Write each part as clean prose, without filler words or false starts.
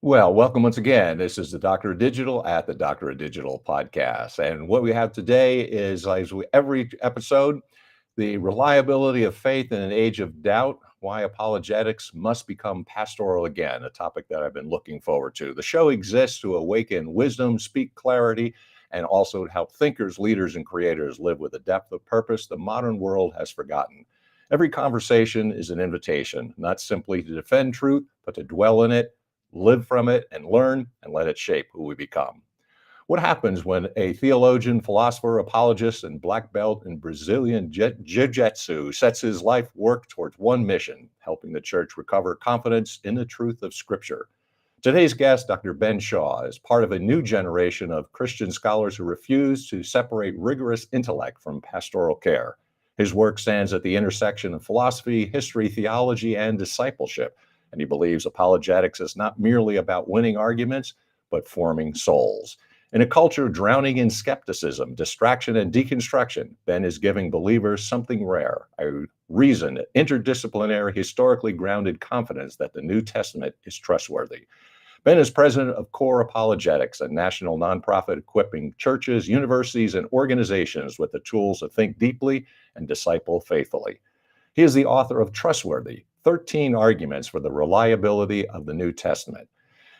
Well, welcome once again. This is the Doctor of Digital at the Doctor of Digital podcast. And what we have today is, every episode, the reliability of faith in an age of doubt, why apologetics must become pastoral again, a topic that I've been looking forward to. The show exists to awaken wisdom, speak clarity, and also to help thinkers, leaders, and creators live with a depth of purpose the modern world has forgotten. Every conversation is an invitation, not simply to defend truth, but to dwell in it, live from it, and learn and let it shape who we become. What happens when a theologian, philosopher, apologist, and black belt in Brazilian Jiu Jitsu sets his life work towards one mission, helping the church recover confidence in the truth of Scripture? Today's guest, Dr. Ben Shaw, is part of a new generation of Christian scholars who refuse to separate rigorous intellect from pastoral care. His work stands at the intersection of philosophy, history, theology, and discipleship, and he believes apologetics is not merely about winning arguments, but forming souls. In a culture drowning in skepticism, distraction, and deconstruction, Ben is giving believers something rare, a reasoned, interdisciplinary, historically grounded confidence that the New Testament is trustworthy. Ben is president of Core Apologetics, a national nonprofit equipping churches, universities, and organizations with the tools to think deeply and disciple faithfully. He is the author of Trustworthy: 13 Arguments for the Reliability of the New Testament.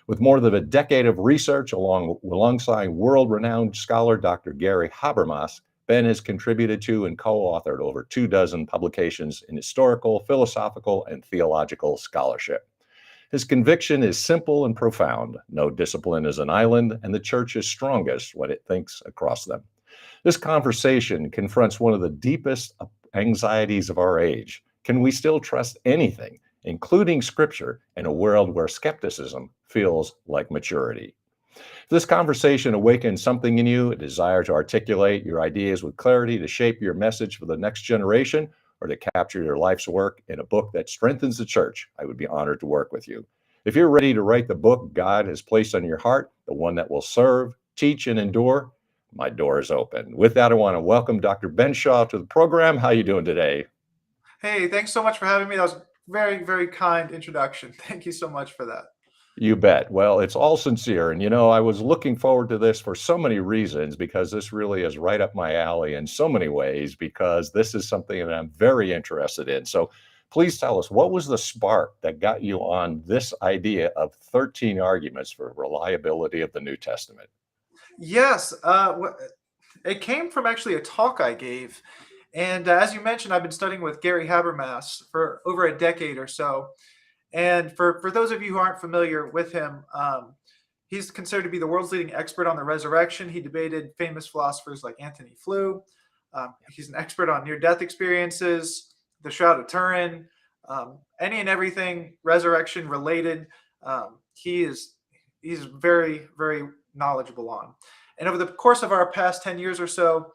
With more than a decade of research alongside world-renowned scholar Dr. Gary Habermas, Ben has contributed to and co-authored over 24 publications in historical, philosophical, and theological scholarship. His conviction is simple and profound. No discipline is an island, and the church is strongest when it thinks across them. This conversation confronts one of the deepest anxieties of our age. Can we still trust anything, including Scripture, in a world where skepticism feels like maturity? If this conversation awakens something in you, a desire to articulate your ideas with clarity, to shape your message for the next generation, or to capture your life's work in a book that strengthens the church, I would be honored to work with you. If you're ready to write the book God has placed on your heart, the one that will serve, teach, and endure, my door is open. With that, I want to welcome Dr. Ben Shaw to the program. How are you doing today? Hey, thanks so much for having me. That was a very, very kind introduction. Thank you so much for that. You bet. Well, it's all sincere. And, I was looking forward to this for so many reasons, because this really is right up my alley in so many ways, because this is something that I'm very interested in. So please tell us, what was the spark that got you on this idea of 13 arguments for reliability of the New Testament? Yes, it came from actually a talk I gave. And as you mentioned, I've been studying with Gary Habermas for over a decade or so. And for those of you who aren't familiar with him, he's considered to be the world's leading expert on the resurrection. He debated famous philosophers like Antony Flew. He's an expert on near-death experiences, the Shroud of Turin, any and everything resurrection related. He's very, very knowledgeable on. And over the course of our past 10 years or so,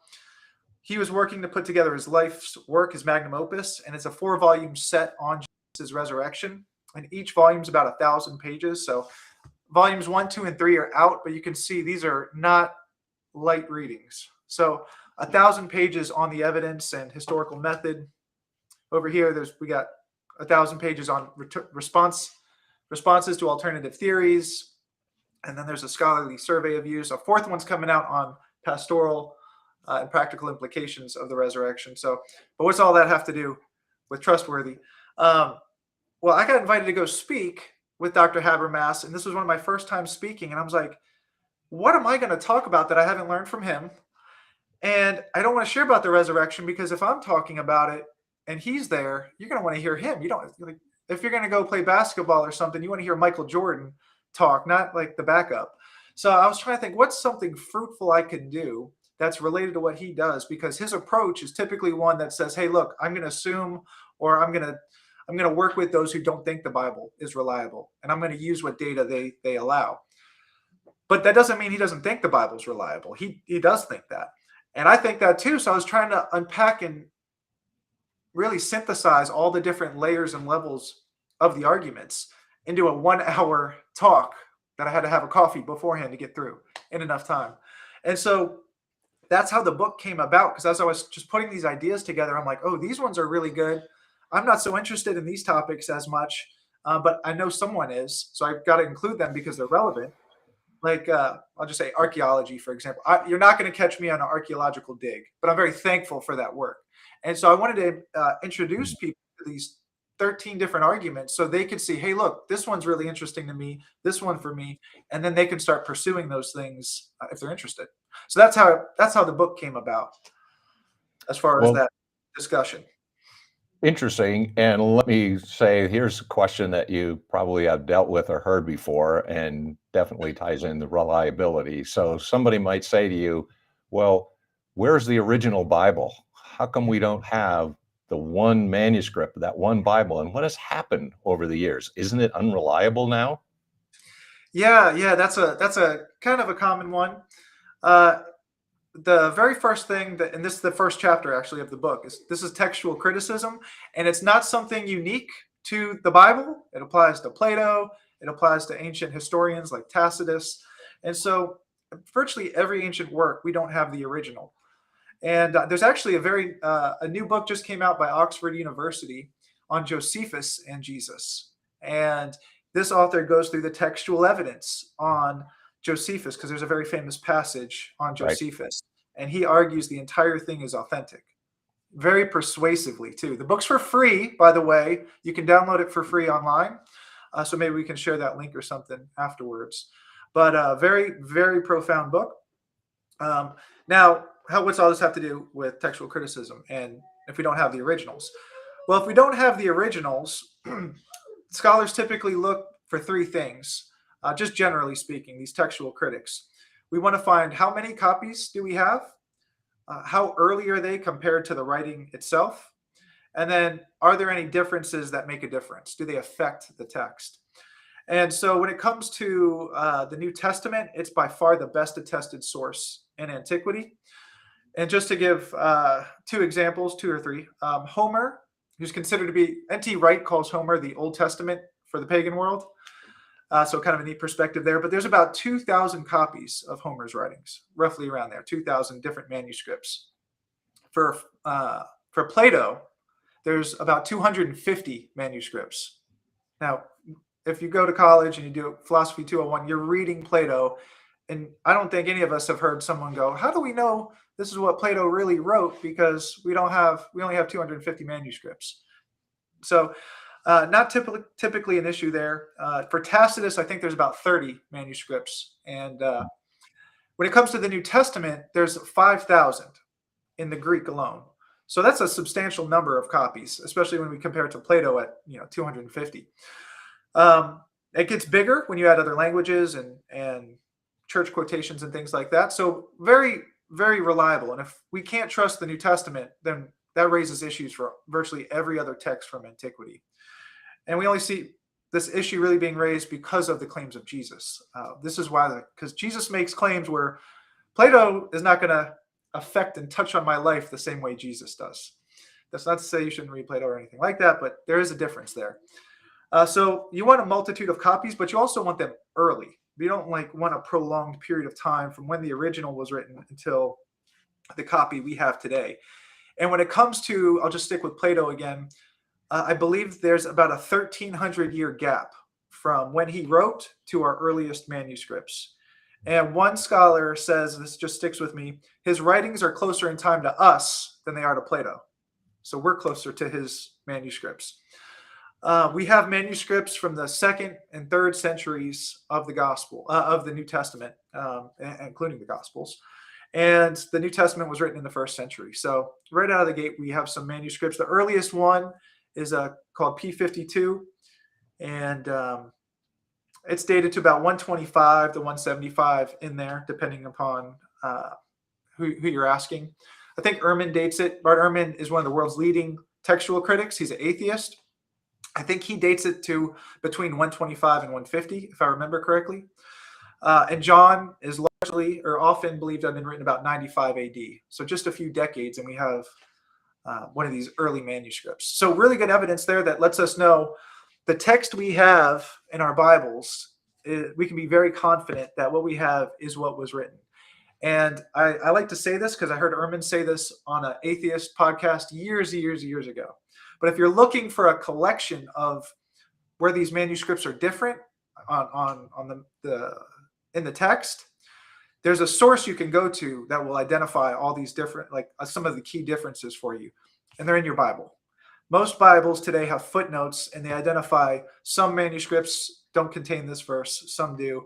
he was working to put together his life's work, his magnum opus, and it's a 4-volume set on Jesus' resurrection. And each volume is about 1,000 pages. So volumes 1, 2, and 3 are out, but you can see these are not light readings. So 1,000 pages on the evidence and historical method. Over here, we got 1,000 pages on responses to alternative theories. And then there's a scholarly survey of views. A 4th one's coming out on pastoral and practical implications of the resurrection. So, but what's all that have to do with Trustworthy? Well, I got invited to go speak with Dr. Habermas, and this was one of my first times speaking. And I was like, what am I going to talk about that I haven't learned from him? And I don't want to share about the resurrection, because if I'm talking about it and he's there, you're going to want to hear him. You don't, like, if you're going to go play basketball or something, you want to hear Michael Jordan talk, not like the backup. So I was trying to think, what's something fruitful I could do that's related to what he does, because his approach is typically one that says, hey, look, I'm going to assume, or I'm going to work with those who don't think the Bible is reliable, and I'm going to use what data they allow. But that doesn't mean he doesn't think the Bible's reliable. He does think that. And I think that too. So I was trying to unpack and really synthesize all the different layers and levels of the arguments into a 1-hour talk that I had to have a coffee beforehand to get through in enough time. And so that's how the book came about, because as I was just putting these ideas together, I'm like, oh, these ones are really good. I'm not so interested in these topics as much. but I know someone is, so I've got to include them because they're relevant. Like I'll just say archaeology, for example. You're not going to catch me on an archaeological dig, but I'm very thankful for that work. And so I wanted to introduce people to these 13 different arguments so they could see, hey, look, this one's really interesting to me, this one for me, and then they can start pursuing those things if they're interested. So that's how the book came about as far as Well, that discussion. interesting. And let me say, here's a question that you probably have dealt with or heard before, and definitely ties in the reliability. So somebody might say to you, well, where's the original Bible? How come we don't have the one manuscript, that one Bible? And what has happened over the years? Isn't it unreliable now? Yeah, that's a kind of a common one. Uh, the very first thing that, and this is the first chapter actually of the book, is this is textual criticism, and it's not something unique to the Bible. It applies to Plato, it applies to ancient historians like Tacitus, and so virtually every ancient work we don't have the original. And there's actually a new book just came out by Oxford University on Josephus and Jesus, and this author goes through the textual evidence on Josephus because there's a very famous passage on Right. Josephus, and he argues the entire thing is authentic, very persuasively too. The book's for free, by the way. You can download it for free online. So maybe we can share that link or something afterwards. But very, very profound book. Now, what's all this have to do with textual criticism? And if we don't have the originals? Well, if we don't have the originals, scholars typically look for three things, just generally speaking, these textual critics. We want to find how many copies do we have? How early are they compared to the writing itself? And then are there any differences that make a difference? Do they affect the text? And so when it comes to the New Testament, it's by far the best attested source in antiquity. And just to give two examples, two or three, Homer, who's considered to be, N.T. Wright calls Homer the Old Testament for the pagan world. So kind of a neat perspective there. But there's about 2,000 copies of Homer's writings, roughly around there, 2,000 different manuscripts. For Plato, there's about 250 manuscripts. Now, if you go to college and you do Philosophy 201, you're reading Plato, and I don't think any of us have heard someone go, how do we know this is what Plato really wrote? Because we only have 250 manuscripts. So not typically an issue there. For Tacitus, I think there's about 30 manuscripts. And when it comes to the New Testament, there's 5,000 in the Greek alone. So that's a substantial number of copies, especially when we compare it to Plato at 250. It gets bigger when you add other languages and church quotations and things like that. So very, very reliable. And if we can't trust the New Testament, then that raises issues for virtually every other text from antiquity. And we only see this issue really being raised because of the claims of Jesus. This is why, because Jesus makes claims where Plato is not going to affect and touch on my life the same way Jesus does. That's not to say you shouldn't read Plato or anything like that, but there is a difference there. So you want a multitude of copies, but you also want them early. You don't want a prolonged period of time from when the original was written until the copy we have today. And when it comes to, I'll just stick with Plato again, I believe there's about a 1,300-year gap from when he wrote to our earliest manuscripts. And one scholar says, this just sticks with me, his writings are closer in time to us than they are to Plato. So we're closer to his manuscripts. We have manuscripts from the 2nd and 3rd centuries of the Gospel, of the New Testament, including the Gospels. And the New Testament was written in the 1st century. So right out of the gate, we have some manuscripts. The earliest one is called P52, and it's dated to about 125 to 175 in there, depending upon who you're asking. I think Ehrman dates it. Bart Ehrman is one of the world's leading textual critics. He's an atheist. I think he dates it to between 125 and 150, if I remember correctly. And John is largely or often believed to have been written about 95 AD. So just a few decades, and we have one of these early manuscripts. So really good evidence there that lets us know the text we have in our Bibles, we can be very confident that what we have is what was written. And I like to say this because I heard Ehrman say this on an atheist podcast years ago. But if you're looking for a collection of where these manuscripts are different on the in the text, there's a source you can go to that will identify all these different, like some of the key differences for you, and they're in your Bible. Most Bibles today have footnotes, and they identify some manuscripts don't contain this verse, some do.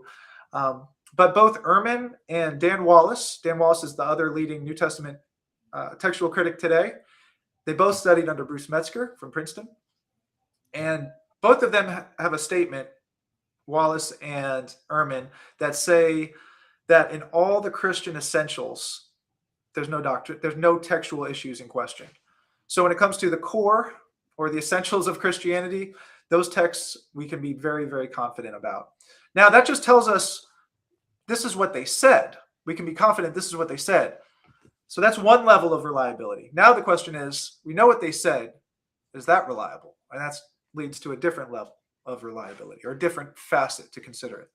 But both Ehrman and Dan Wallace is the other leading New Testament textual critic today. They both studied under Bruce Metzger from Princeton. And both of them have a statement, Wallace and Ehrman, that say that in all the Christian essentials, there's no doctrine, there's no textual issues in question. So when it comes to the core or the essentials of Christianity, those texts we can be very, very confident about. Now, that just tells us this is what they said. We can be confident this is what they said. So that's one level of reliability. Now the question is, we know what they said. Is that reliable? And that leads to a different level of reliability, or a different facet to consider it.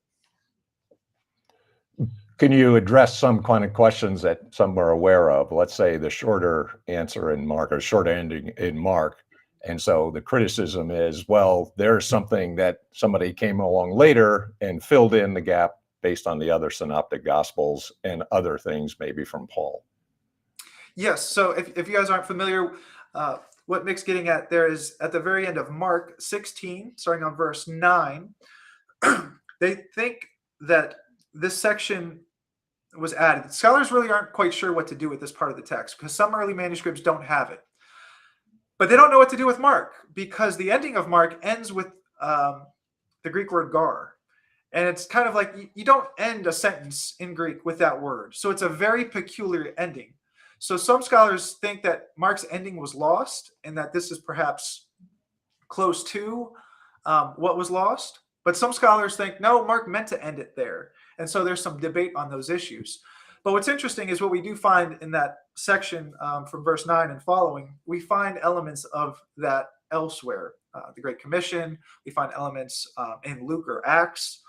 Can you address some kind of questions that some are aware of? Let's say the shorter answer in Mark, or short ending in Mark. And so the criticism is, well, there's something that somebody came along later and filled in the gap based on the other synoptic gospels and other things maybe from Paul. Yes. So if you guys aren't familiar, what Mick's getting at there is at the very end of Mark 16, starting on verse 9, they think that this section was added. Scholars really aren't quite sure what to do with this part of the text because some early manuscripts don't have it. But they don't know what to do with Mark because the ending of Mark ends with the Greek word gar. And it's kind of like you don't end a sentence in Greek with that word. So it's a very peculiar ending. So some scholars think that Mark's ending was lost and that this is perhaps close to what was lost. But some scholars think, no, Mark meant to end it there. And so there's some debate on those issues. But what's interesting is what we do find in that section from verse 9 and following, we find elements of that elsewhere. The Great Commission, we find elements in Luke or Acts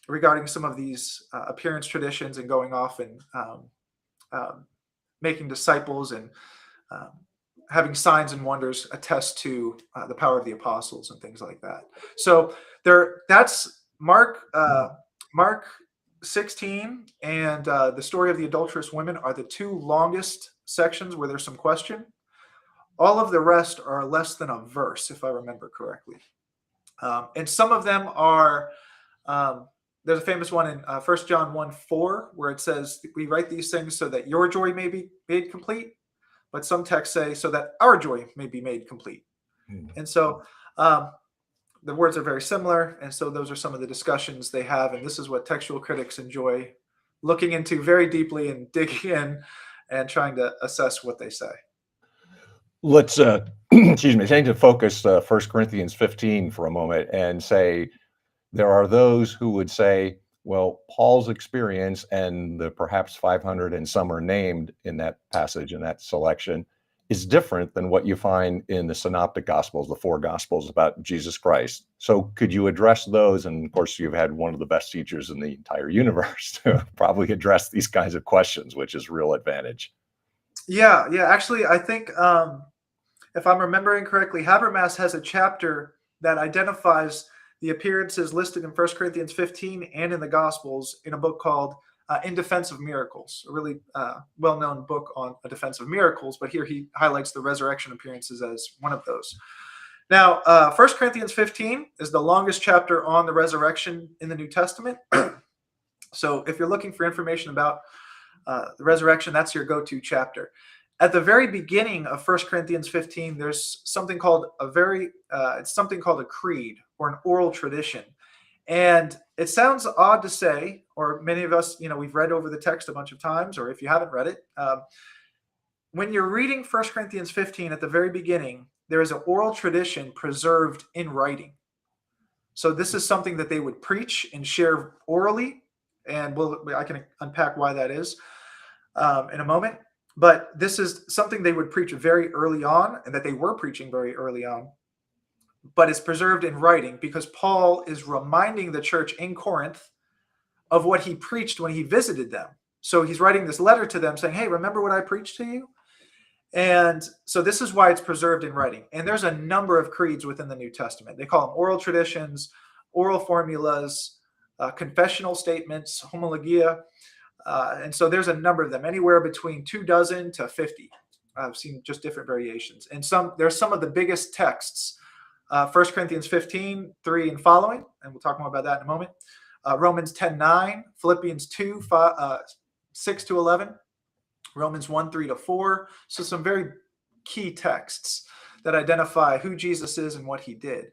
regarding some of these appearance traditions and going off and making disciples and having signs and wonders attest to the power of the apostles and things like that. So that's Mark 16 and the story of the adulterous women are the two longest sections where there's some question. All of the rest are less than a verse, if I remember correctly. And some of them are, there's a famous one in 1 John 1:4 where it says, we write these things so that your joy may be made complete. But some texts say so that our joy may be made complete. And so the words are very similar. And so those are some of the discussions they have. And this is what textual critics enjoy looking into very deeply and digging in and trying to assess what they say. Let's, excuse me, trying to focus 1 Corinthians 15 for a moment and say there are those who would say, well, Paul's experience and the perhaps 500 and some are named in that passage, in that selection, is different than what you find in the synoptic gospels, the four gospels about Jesus Christ. So could you address those? And of course, you've had one of the best teachers in the entire universe to probably address these kinds of questions, which is real advantage. Yeah. Actually, I think if I'm remembering correctly, Habermas has a chapter that identifies the appearances listed in 1 Corinthians 15 and in the Gospels in a book called In Defense of Miracles, a really well-known book on a defense of miracles, but here he highlights the resurrection appearances as one of those. Now, 1 Corinthians 15 is the longest chapter on the resurrection in the New Testament. So if you're looking for information about the resurrection, that's your go-to chapter. At the very beginning of 1 Corinthians 15, there's something called it's something called a creed or an oral tradition. And it sounds odd to say, or many of us, we've read over the text a bunch of times, or if you haven't read it, when you're reading 1 Corinthians 15 at the very beginning, there is an oral tradition preserved in writing. So this is something that they would preach and share orally, and I can unpack why that is in a moment. But this is something they would preach very early on, and that they were preaching very early on. But it's preserved in writing because Paul is reminding the church in Corinth of what he preached when he visited them. So he's writing this letter to them saying, hey, remember what I preached to you? And so this is why it's preserved in writing. And there's a number of creeds within the New Testament. They call them oral traditions, oral formulas, confessional statements, homologia. And so there's a number of them, anywhere between 24 to 50. I've seen just different variations. And there's some of the biggest texts. 1 Corinthians 15, 3 and following, and we'll talk more about that in a moment. Romans 10, 9, Philippians 2, 6 to 11, Romans 1, 3 to 4. So some very key texts that identify who Jesus is and what he did.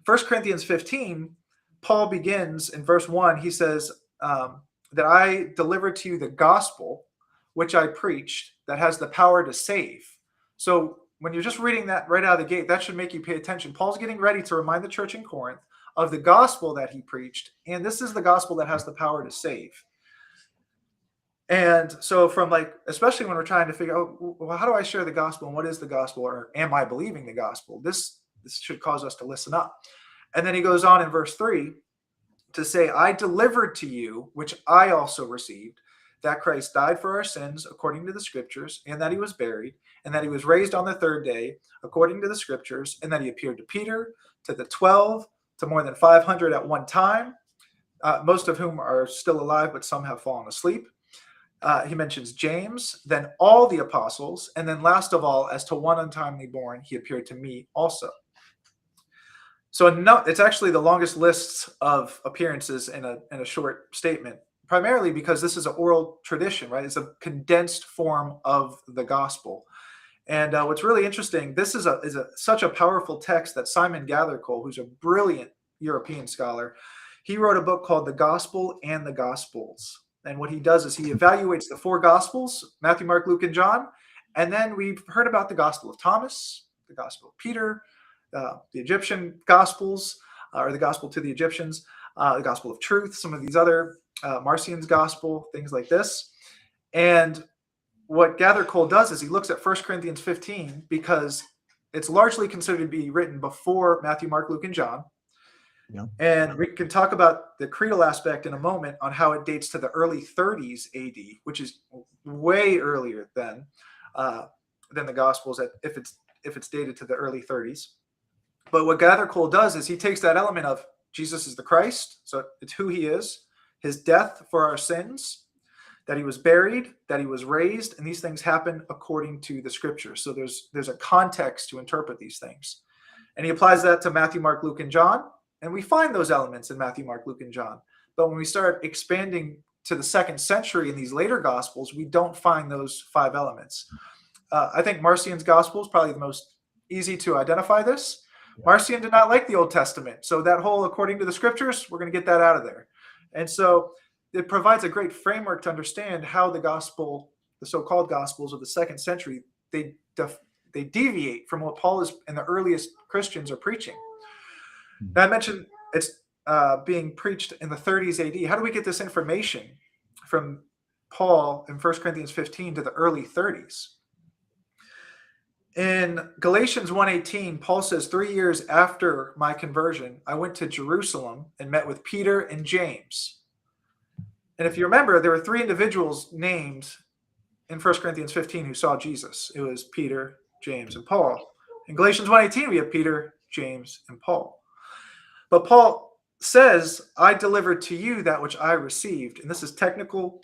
1 Corinthians 15, Paul begins in verse 1. He says that I delivered to you the gospel, which I preached, that has the power to save. So when you're just reading that right out of the gate, that should make you pay attention. Paul's getting ready to remind the church in Corinth of the gospel that he preached, and this is the gospel that has the power to save. And so especially when we're trying to figure out, well, how do I share the gospel and what is the gospel, or am I believing the gospel? This should cause us to listen up. And then he goes on in verse 3 to say, I delivered to you, which I also received, that Christ died for our sins according to the scriptures, and that he was buried, and that he was raised on the third day according to the scriptures, and that he appeared to Peter, to the 12, to more than 500 at one time, most of whom are still alive, but some have fallen asleep. He mentions James, then all the apostles, and then last of all, as to one untimely born, he appeared to me also. So it's actually the longest list of appearances in a short statement, primarily because this is an oral tradition, right? It's a condensed form of the gospel. And what's really interesting, this is such a powerful text that Simon Gathercole, who's a brilliant European scholar, he wrote a book called The Gospel and the Gospels. And what he does is he evaluates the four Gospels, Matthew, Mark, Luke, and John. And then we've heard about the Gospel of Thomas, the Gospel of Peter, the Egyptian Gospels, or the Gospel to the Egyptians, the Gospel of Truth, some of these other, Marcion's Gospel, things like this. And what Gathercole does is he looks at 1 Corinthians 15 because it's largely considered to be written before Matthew, Mark, Luke, and John. Yeah. And we can talk about the creedal aspect in a moment on how it dates to the early 30s AD, which is way earlier than the Gospels, if it's dated to the early 30s. But what Gathercole does is he takes that element of Jesus is the Christ, so it's who he is, his death for our sins, that he was buried, that he was raised, and these things happen according to the scriptures. So there's a context to interpret these things. And he applies that to Matthew, Mark, Luke, and John. And we find those elements in Matthew, Mark, Luke, and John. But when we start expanding to the 2nd century in these later Gospels, we don't find those 5 elements. I think Marcion's Gospel is probably the most easy to identify this. Yeah. Marcion did not like the Old Testament. So that whole according to the scriptures, we're going to get that out of there. And so it provides a great framework to understand how the gospel, the so-called Gospels of the 2nd century, they deviate from what Paul and the earliest Christians are preaching. Now, I mentioned it's being preached in the 30s AD. How do we get this information from Paul in 1 Corinthians 15 to the early 30s? In Galatians 1:18, Paul says, 3 years after my conversion, I went to Jerusalem and met with Peter and James. And if you remember, there were 3 individuals named in 1 Corinthians 15 who saw Jesus. It was Peter, James, and Paul. In Galatians 1:18, we have Peter, James, and Paul. But Paul says, I delivered to you that which I received. And this is technical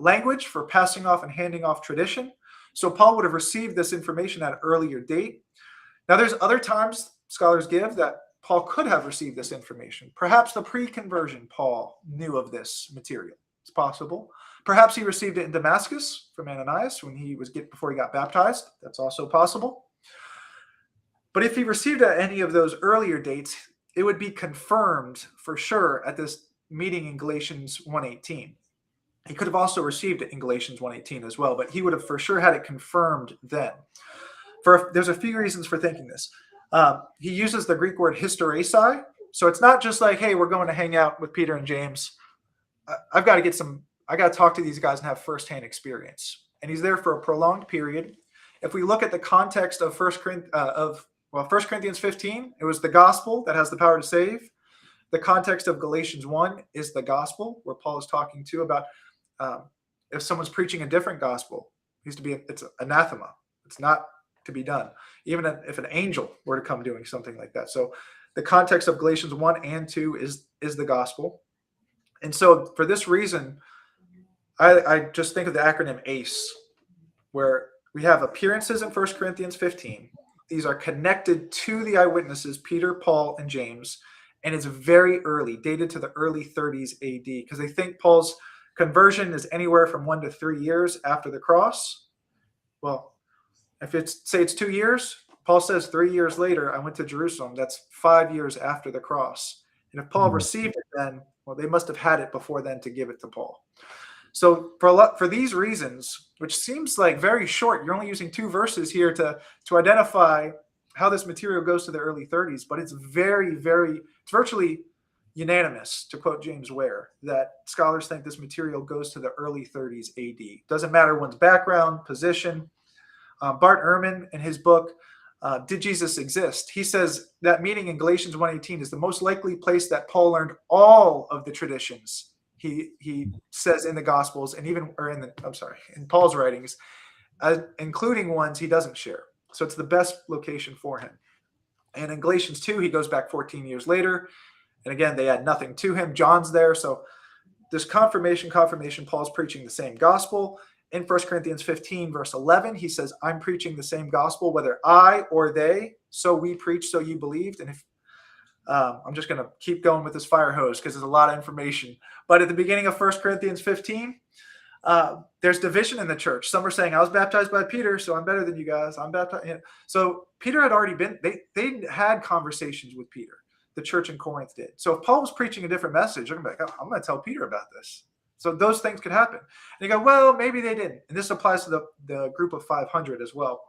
language for passing off and handing off tradition. So Paul would have received this information at an earlier date. Now, there's other times scholars give that Paul could have received this information. Perhaps the pre-conversion Paul knew of this material. It's possible. Perhaps he received it in Damascus from Ananias before he got baptized. That's also possible. But if he received it at any of those earlier dates, it would be confirmed for sure at this meeting in Galatians 1:18. He could have also received it in Galatians 1:18 as well, but he would have for sure had it confirmed then. There's a few reasons for thinking this. He uses the Greek word hysteresis. So it's not just like, hey, we're going to hang out with Peter and James. I got to talk to these guys and have firsthand experience. And he's there for a prolonged period. If we look at the context of 1 Corinthians 15, it was the gospel that has the power to save. The context of Galatians 1 is the gospel, where Paul is talking about if someone's preaching a different gospel, it's anathema. It's not to be done, even if an angel were to come doing something like that. So the context of Galatians 1 and 2 is the gospel. And so for this reason, I just think of the acronym ACE, where we have appearances in 1 Corinthians 15. These are connected to the eyewitnesses, Peter, Paul, and James. And it's very early, dated to the early 30s AD, because they think Paul's conversion is anywhere from 1 to 3 years after the cross. Well, if it's 2 years, Paul says 3 years later, I went to Jerusalem. That's 5 years after the cross. And if Paul received it then, well, they must have had it before then to give it to Paul. So for these reasons, which seems like very short, you're only using 2 verses here to identify how this material goes to the early 30s, but it's it's virtually unanimous, to quote James Ware, that scholars think this material goes to the early 30s AD. Doesn't matter one's background, position. Bart Ehrman, in his book, Did Jesus Exist? He says that meeting in Galatians 1:18 is the most likely place that Paul learned all of the traditions he says in the Gospels, and even in Paul's writings, including ones he doesn't share. So it's the best location for him. And in Galatians 2, he goes back 14 years later. And again, they add nothing to him. John's there. So there's confirmation. Paul's preaching the same gospel. In 1 Corinthians 15, verse 11, he says, I'm preaching the same gospel, whether I or they, so we preach, so you believed. And if I'm just going to keep going with this fire hose because there's a lot of information. But at the beginning of 1 Corinthians 15, there's division in the church. Some are saying, I was baptized by Peter, so I'm better than you guys. I'm baptized. So Peter had already been, they had conversations with Peter. The church in Corinth did. So if Paul was preaching a different message, they're going to be like, I'm going to tell Peter about this. So those things could happen. And you go, well, maybe they didn't. And this applies to the group of 500 as well,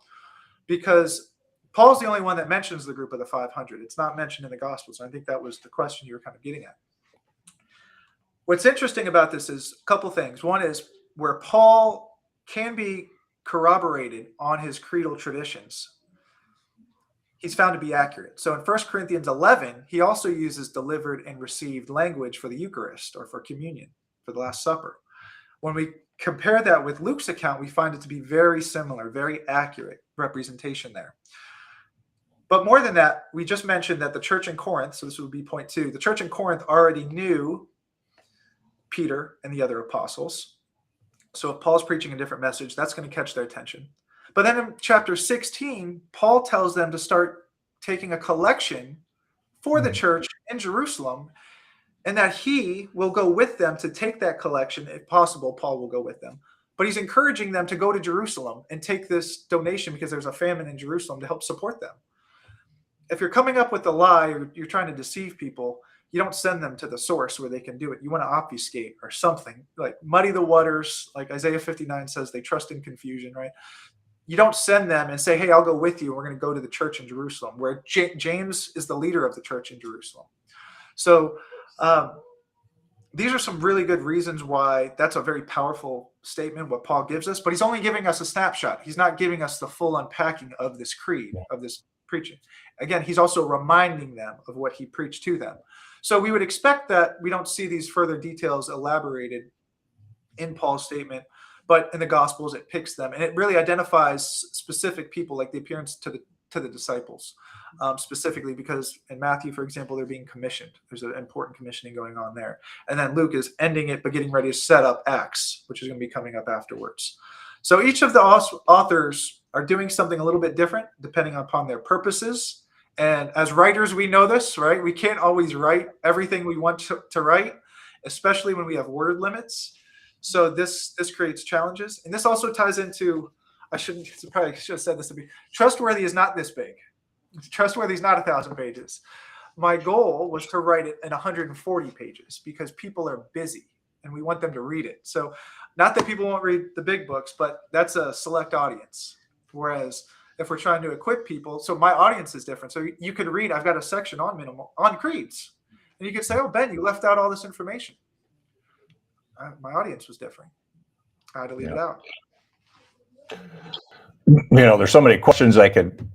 because Paul's the only one that mentions the group of the 500. It's not mentioned in the Gospels. And I think that was the question you were kind of getting at. What's interesting about this is a couple things. One is where Paul can be corroborated on his creedal traditions, he's found to be accurate. So in 1 Corinthians 11, he also uses delivered and received language for the Eucharist or for communion, for the Last Supper. When we compare that with Luke's account, we find it to be very similar, very accurate representation there. But more than that, we just mentioned that the church in Corinth, so this would be point 2, the church in Corinth already knew Peter and the other apostles. So if Paul's preaching a different message, that's going to catch their attention. But then in chapter 16, Paul tells them to start taking a collection for the church in Jerusalem, and that he will go with them to take that collection. If possible, Paul will go with them. But he's encouraging them to go to Jerusalem and take this donation because there's a famine in Jerusalem to help support them. If you're coming up with a lie or you're trying to deceive people, you don't send them to the source where they can do it. You want to obfuscate or something, like muddy the waters, like Isaiah 59 says, they trust in confusion, right? You don't send them and say, hey, I'll go with you. We're going to go to the church in Jerusalem, where James is the leader of the church in Jerusalem. So these are some really good reasons why that's a very powerful statement, what Paul gives us, but he's only giving us a snapshot. He's not giving us the full unpacking of this creed, of this preaching. Again, he's also reminding them of what he preached to them. So we would expect that we don't see these further details elaborated in Paul's statement, but in the Gospels, it picks them, and it really identifies specific people, like the appearance to the disciples, specifically because in Matthew, for example, they're being commissioned. There's an important commissioning going on there. And then Luke is ending it, but getting ready to set up Acts, which is going to be coming up afterwards. So each of the authors are doing something a little bit different depending upon their purposes. And as writers, we know this, right? We can't always write everything we want to write, especially when we have word limits. So this creates challenges. And this also ties into, I should have said this to be, trustworthy is not this big. Trustworthy is not 1,000 pages. My goal was to write it in 140 pages because people are busy and we want them to read it. So not that people won't read the big books, but that's a select audience. Whereas if we're trying to equip people, so my audience is different. So you could read, I've got a section on creeds. And you could say, oh, Ben, you left out all this information. My audience was different. I had to leave it out. There's so many questions I could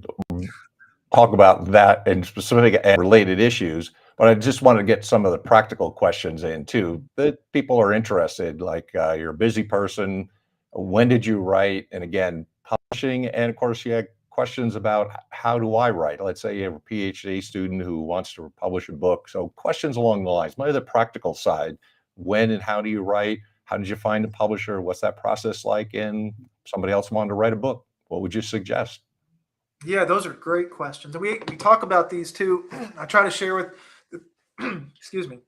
talk about that in specific and related issues, but I just want to get some of the practical questions in too that people are interested, like you're a busy person. When did you write? And again, publishing, and of course, you had questions about how do I write? Let's say you have a PhD student who wants to publish a book. So questions along the lines, maybe the practical side, when and how do you write? How did you find a publisher? What's that process like? And somebody else wanted to write a book. What would you suggest? Yeah, those are great questions. And we talk about these too. I try to share with, excuse me,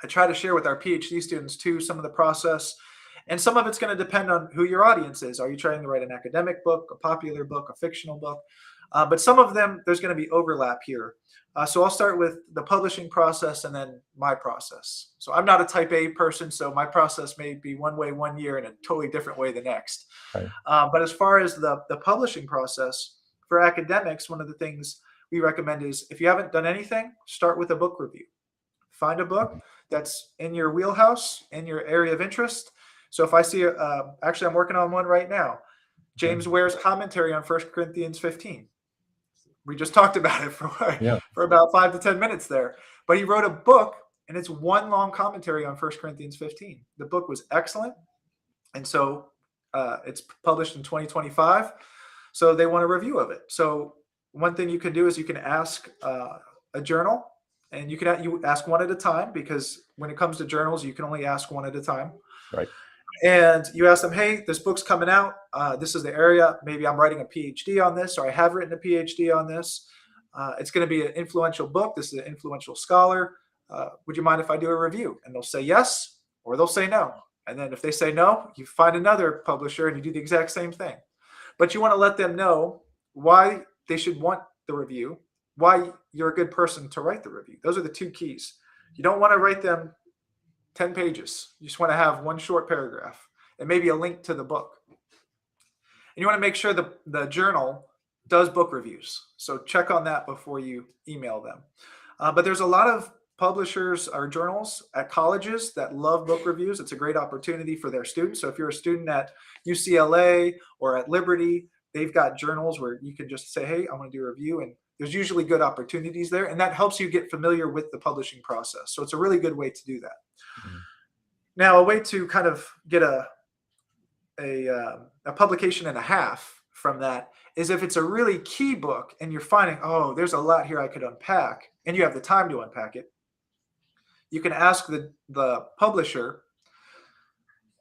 I try to share with our PhD students too some of the process. And some of it's going to depend on who your audience is. Are you trying to write an academic book, a popular book, a fictional book? But some of them, there's going to be overlap here. So I'll start with the publishing process and then my process. So I'm not a type A person, so my process may be one way 1 year and a totally different way the next. Right. But as far as the publishing process, for academics, one of the things we recommend is if you haven't done anything, start with a book review. Find a book that's in your wheelhouse, in your area of interest. So if I see, actually, I'm working on one right now, James Ware's commentary on 1 Corinthians 15. We just talked about it for about 5 to 10 minutes there. But he wrote a book, and it's one long commentary on 1 Corinthians 15. The book was excellent. And so it's published in 2025. So they want a review of it. So one thing you can do is you can ask a journal, and you ask one at a time, because when it comes to journals, you can only ask one at a time. Right. And you ask them, hey, this book's coming out. This is the area. Maybe I'm writing a PhD on this, or I have written a PhD on this. It's going to be an influential book. This is an influential scholar. Would you mind if I do a review? And they'll say yes, or they'll say no. And then if they say no, you find another publisher and you do the exact same thing. But you want to let them know why they should want the review, why you're a good person to write the review. Those are the two keys. You don't want to write them 10 pages. You just want to have one short paragraph and maybe a link to the book. And you want to make sure the journal does book reviews. So check on that before you email them. But there's a lot of publishers or journals at colleges that love book reviews. It's a great opportunity for their students. So if you're a student at UCLA or at Liberty, they've got journals where you can just say, hey, I want to do a review. And there's usually good opportunities there. And that helps you get familiar with the publishing process. So it's a really good way to do that. Mm-hmm. Now, a way to kind of get a publication and a half from that is if it's a really key book and you're finding, oh, there's a lot here I could unpack, and you have the time to unpack it, you can ask the publisher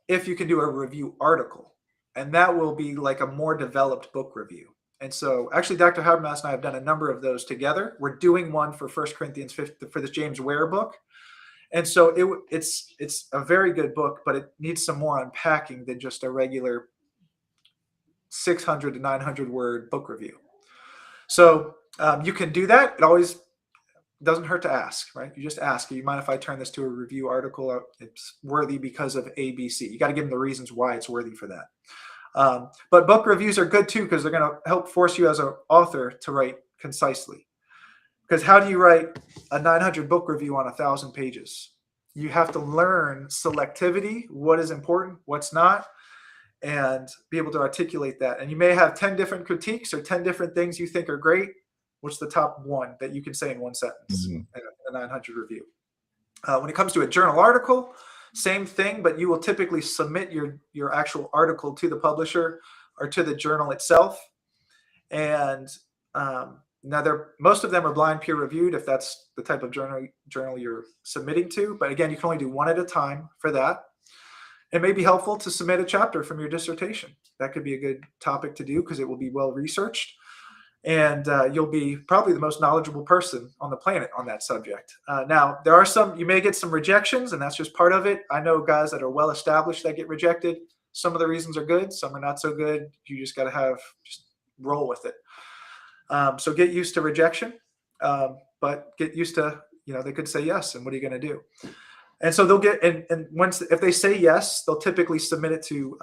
if you can do a review article, and that will be like a more developed book review. And so actually, Dr. Habermas and I have done a number of those together. We're doing one for 1 Corinthians 15 for this James Ware book. And so it's a very good book, but it needs some more unpacking than just a regular 600 to 900 word book review. So you can do that. It always doesn't hurt to ask, right? You just ask, you mind if I turn this to a review article? It's worthy because of ABC. You got to give them the reasons why it's worthy for that. But book reviews are good too, because they're going to help force you as an author to write concisely. Because how do you write a 900 book review on 1,000 pages? You have to learn selectivity, what is important, what's not, and be able to articulate that. And you may have 10 different critiques or 10 different things you think are great. What's the top one that you can say in one sentence in a 900 review? When it comes to a journal article, same thing, but you will typically submit your actual article to the publisher or to the journal itself. And now most of them are blind peer reviewed if that's the type of journal you're submitting to. But again, you can only do one at a time for that. It may be helpful to submit a chapter from your dissertation. That could be a good topic to do because it will be well researched. And you'll be probably the most knowledgeable person on the planet on that subject. Now, there are you may get some rejections, and that's just part of it. I know guys that are well established that get rejected. Some of the reasons are good, some are not so good. You just got to just roll with it. So get used to rejection, but get used to, they could say yes, and what are you going to do? And so they'll get, and if they say yes, they'll typically submit it to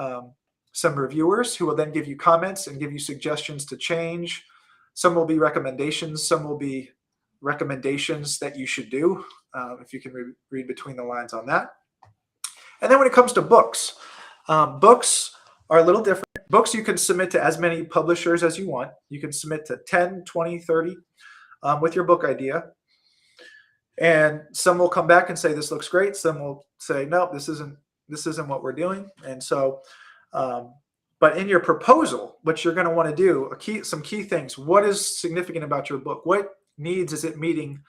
some reviewers who will then give you comments and give you suggestions to change. Some will be recommendations. Some will be recommendations that you should do, if you can read between the lines on that. And then when it comes to books, books are a little different. Books you can submit to as many publishers as you want. You can submit to 10, 20, 30 with your book idea. And some will come back and say, this looks great. Some will say, no, this isn't what we're doing. And so, but in your proposal, what you're going to want to do, some key things. What is significant about your book? What needs is it meeting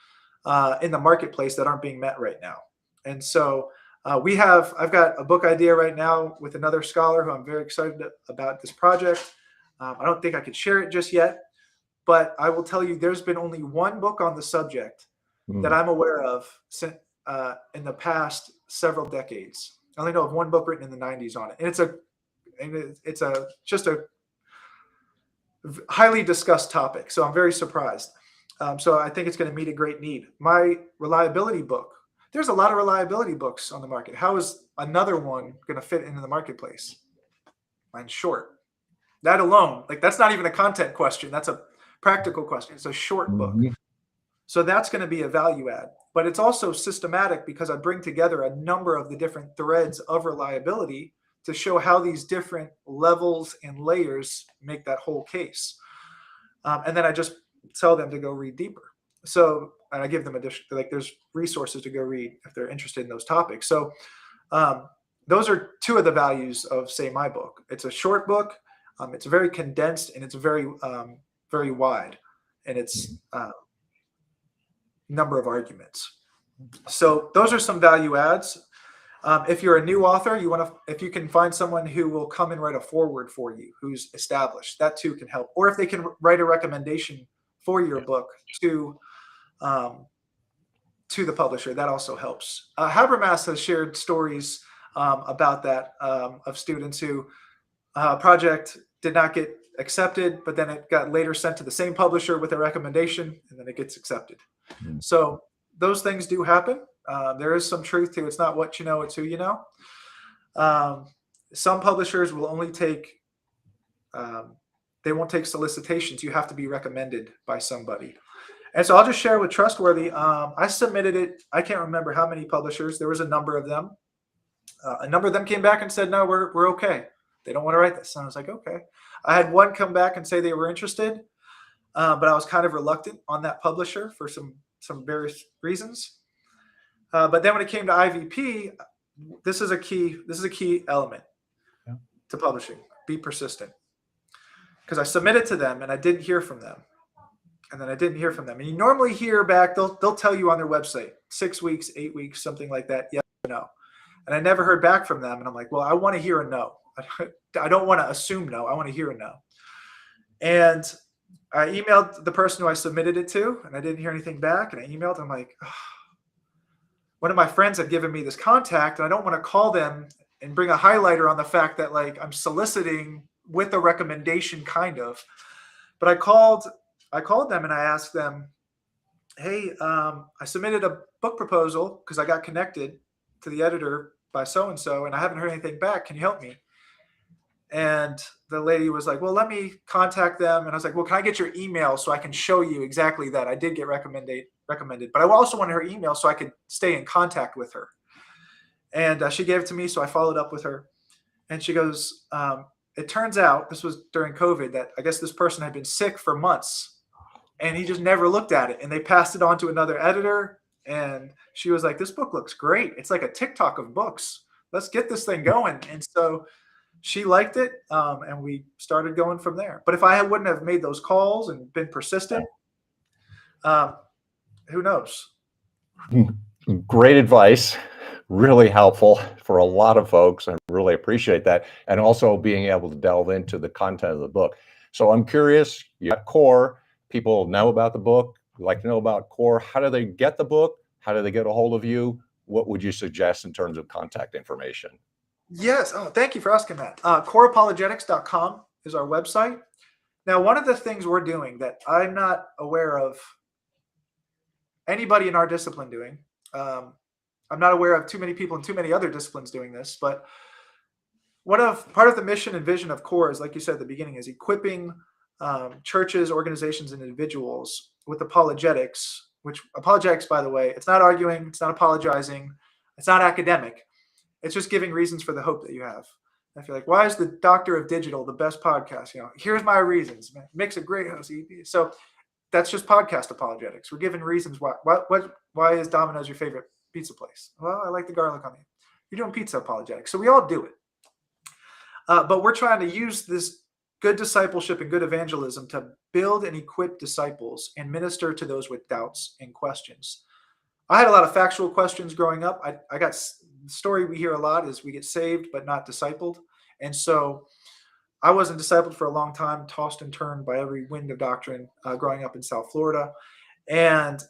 in the marketplace that aren't being met right now? And so I've got a book idea right now with another scholar who I'm very excited about this project. I don't think I could share it just yet, but I will tell you there's been only one book on the subject that I'm aware of in the past several decades. I only know of one book written in the 90s on it. And it's just a highly discussed topic. So I'm very surprised. So I think it's going to meet a great need. My reliability book, there's a lot of reliability books on the market. How is another one going to fit into the marketplace? Mine's short. That alone, like that's not even a content question. That's a practical question. It's a short book. So that's going to be a value add. But it's also systematic because I bring together a number of the different threads of reliability to show how these different levels and layers make that whole case. And then I just tell them to go read deeper. So, and I give them there's resources to go read if they're interested in those topics. So those are two of the values of, say, my book. It's a short book. It's very condensed and it's very, very wide. And it's number of arguments. So those are some value adds. If you're a new author, if you can find someone who will come and write a foreword for you, who's established, that too can help. Or if they can write a recommendation for your book to the publisher, that also helps. Habermas has shared stories about that of students who project did not get accepted, but then it got later sent to the same publisher with a recommendation, and then it gets accepted. So those things do happen. There is some truth to it's not what you know, it's who you know. Some publishers will only take, they won't take solicitations. You have to be recommended by somebody. And so I'll just share with Trustworthy. I submitted it. I can't remember how many publishers. There was a number of them. A number of them came back and said, no, we're okay. They don't want to write this. And I was like, okay. I had one come back and say they were interested, but I was kind of reluctant on that publisher for some various reasons. But then when it came to IVP, this is a key element to publishing. Be persistent. Because I submitted to them and I didn't hear from them. And then I didn't hear from them. And you normally hear back, they'll tell you on their website, 6 weeks, 8 weeks, something like that. Yes or no. And I never heard back from them. And I'm like, well, I want to hear a no. I don't want to assume no. I want to hear a no. And I emailed the person who I submitted it to, and I didn't hear anything back. And I emailed, I'm like, oh. One of my friends had given me this contact, and I don't want to call them and bring a highlighter on the fact that like I'm soliciting with a recommendation kind of. But I called them and I asked them, hey, I submitted a book proposal because I got connected to the editor by so-and-so, and I haven't heard anything back. Can you help me? And the lady was like, well, let me contact them. And I was like, well, can I get your email so I can show you exactly that I did get recommended, but I also wanted her email so I could stay in contact with her. And she gave it to me. So I followed up with her, and she goes, it turns out this was during COVID that I guess this person had been sick for months and he just never looked at it. And they passed it on to another editor. And she was like, this book looks great. It's like a TikTok of books. Let's get this thing going. And so she liked it, and we started going from there. But if I wouldn't have made those calls and been persistent, who knows? Great advice. Really helpful for a lot of folks. I really appreciate that. And also being able to delve into the content of the book. So I'm curious, you got Core. People know about the book, like to know about Core. How do they get the book? How do they get a hold of you? What would you suggest in terms of contact information? Yes. Oh, thank you for asking that. Coreapologetics.com is our website. Now, one of the things we're doing that I'm not aware of anybody in our discipline doing, I'm not aware of too many people in too many other disciplines doing this, but part of the mission and vision of Core is, like you said at the beginning, is equipping churches, organizations, and individuals with apologetics, which apologetics, by the way, it's not arguing, it's not apologizing, it's not academic. It's just giving reasons for the hope that you have. I feel like, why is the Doctor of Digital the best podcast? Here's my reasons. Makes a great host. So that's just podcast apologetics. We're giving reasons why is Domino's your favorite pizza place? Well, I like the garlic on it. You're doing pizza apologetics. So we all do it. But we're trying to use this good discipleship and good evangelism to build and equip disciples and minister to those with doubts and questions. I had a lot of factual questions growing up. I got the story we hear a lot is we get saved but not discipled. And so I wasn't discipled for a long time, tossed and turned by every wind of doctrine growing up in South Florida. And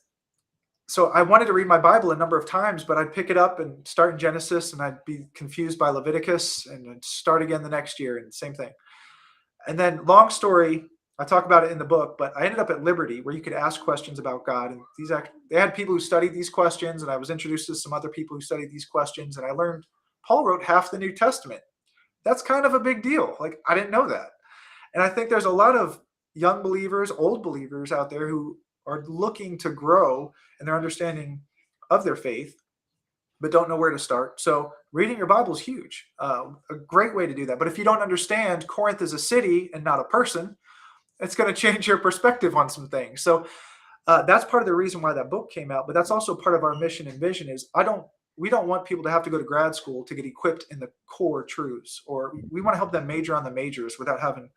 so I wanted to read my Bible a number of times, but I'd pick it up and start in Genesis and I'd be confused by Leviticus and I'd start again the next year and same thing. And then, long story, I talk about it in the book, but I ended up at Liberty where you could ask questions about God. And they had people who studied these questions, and I was introduced to some other people who studied these questions. And I learned Paul wrote half the New Testament. That's kind of a big deal. Like, I didn't know that. And I think there's a lot of young believers, old believers out there who are looking to grow in their understanding of their faith, but don't know where to start. So reading your Bible is huge, a great way to do that. But if you don't understand Corinth is a city and not a person, it's going to change your perspective on some things. So that's part of the reason why that book came out. But that's also part of our mission and vision is we don't want people to have to go to grad school to get equipped in the core truths, or we want to help them major on the majors without having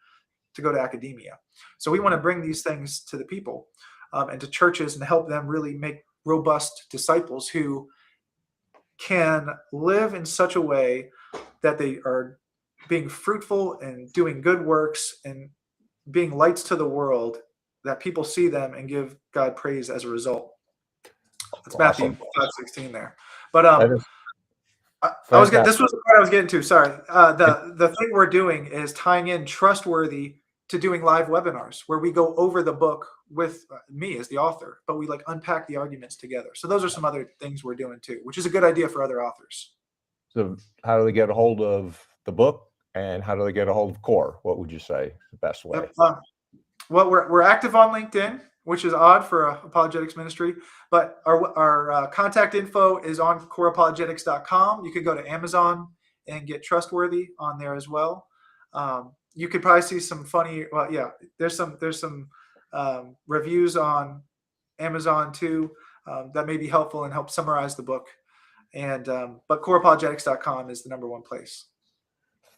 to go to academia. So we want to bring these things to the people and to churches and help them really make robust disciples who can live in such a way that they are being fruitful and doing good works and being lights to the world, that people see them and give God praise as a result. That's Awesome. Matthew 5:16 there. But this was the part I was getting to. Sorry. The thing we're doing is tying in trustworthy to doing live webinars where we go over the book with me as the author, but we like unpack the arguments together. So those are some other things we're doing too, which is a good idea for other authors. So how do they get a hold of the book, and how do they get a hold of CORE? What would you say is the best way? Well, we're active on LinkedIn, which is odd for a apologetics ministry, but our contact info is on coreapologetics.com. You could go to Amazon and get Trustworthy on there as well. You could probably see some funny. Well, yeah, there's some reviews on Amazon too that may be helpful and help summarize the book. And but coreapologetics.com is the number one place.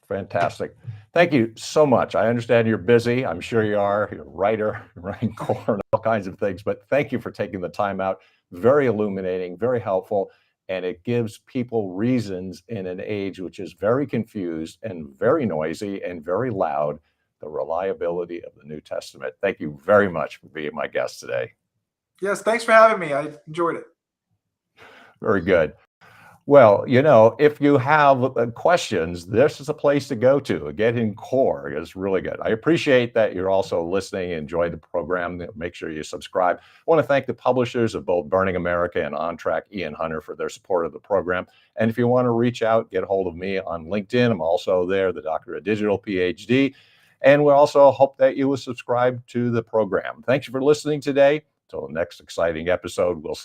Fantastic. Thank you so much. I understand you're busy. I'm sure you are. You're a writer, running CORE, and all kinds of things. But thank you for taking the time out. Very illuminating, very helpful. And it gives people reasons in an age which is very confused and very noisy and very loud, the reliability of the New Testament. Thank you very much for being my guest today. Yes, thanks for having me. I enjoyed it. Very good. Well, if you have questions, this is a place to go to. Getting CORE is really good. I appreciate that you're also listening and enjoy the program. Make sure you subscribe. I want to thank the publishers of both Burning America and On Track, Ian Hunter, for their support of the program. And if you want to reach out, get a hold of me on LinkedIn. I'm also there, the Doctor of Digital, PhD. And we also hope that you will subscribe to the program. Thanks for listening today. Till the next exciting episode, we'll see.